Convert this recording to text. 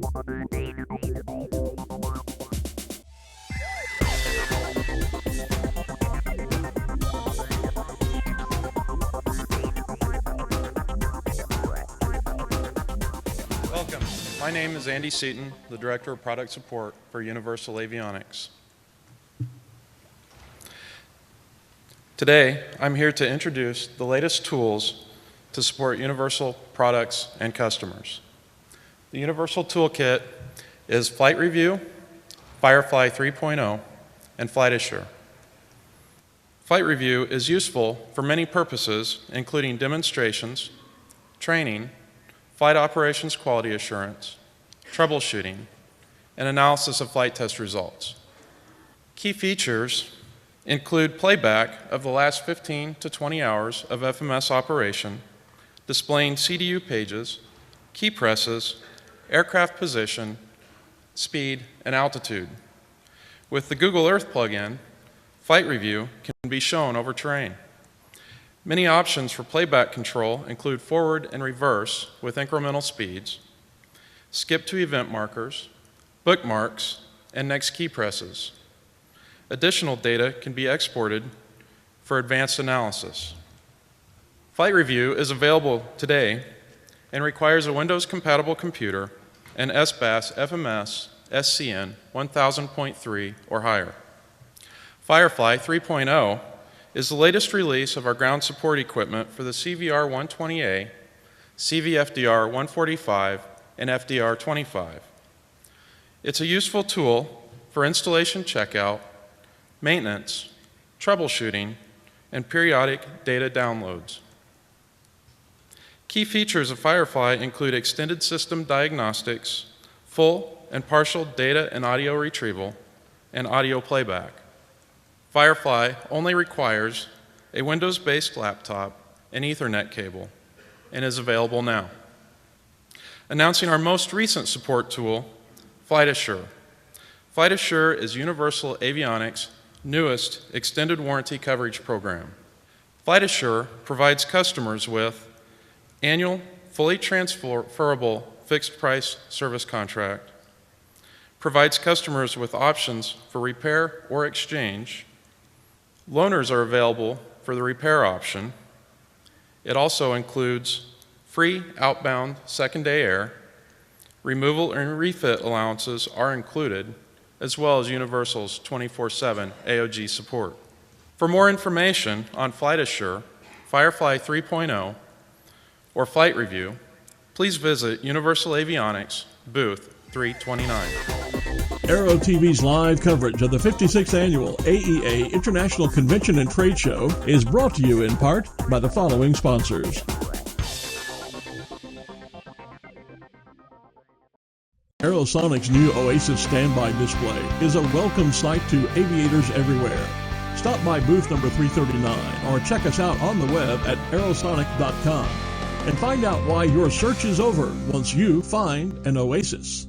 Welcome. My name is Andy Seaton, the Director of Product Support for Universal Avionics. Today, I'm here to introduce the latest tools to support Universal products and customers. The Universal Toolkit is Flight Review, Firefly 3.0, and Flight Assure. Flight Review is useful for many purposes, including demonstrations, training, flight operations quality assurance, troubleshooting, and analysis of flight test results. Key features include playback of the last 15 to 20 hours of FMS operation, displaying CDU pages, key presses, aircraft position, speed, and altitude. With the Google Earth plugin, Flight Review can be shown over terrain. Many options for playback control include forward and reverse with incremental speeds, skip to event markers, bookmarks, and next key presses. Additional data can be exported for advanced analysis. Flight Review is available today and requires a Windows-compatible computer and SBAS FMS SCN 1000.3 or higher. Firefly 3.0 is the latest release of our ground support equipment for the CVR 120A, CVFDR 145, and FDR 25. It's a useful tool for installation checkout, maintenance, troubleshooting, and periodic data downloads. Key features of Firefly include extended system diagnostics, full and partial data and audio retrieval, and audio playback. Firefly only requires a Windows-based laptop and Ethernet cable and is available now. Announcing our most recent support tool, Flight Assure. Flight Assure is Universal Avionics' newest extended warranty coverage program. Flight Assure provides customers with annual, fully transferable fixed-price service contract, provides customers with options for repair or exchange. Loaners are available for the repair option. It also includes free outbound second-day air, removal and refit allowances are included, as well as Universal's 24/7 AOG support. For more information on Flight Assure, Firefly 3.0, or Flight Review, please visit Universal Avionics, booth 329. Aero-TV's live coverage of the 56th Annual AEA International Convention and Trade Show is brought to you in part by the following sponsors. Aerosonic's new Oasis standby display is a welcome sight to aviators everywhere. Stop by booth number 339 or check us out on the web at aerosonic.com and find out why your search is over once you find an Oasis.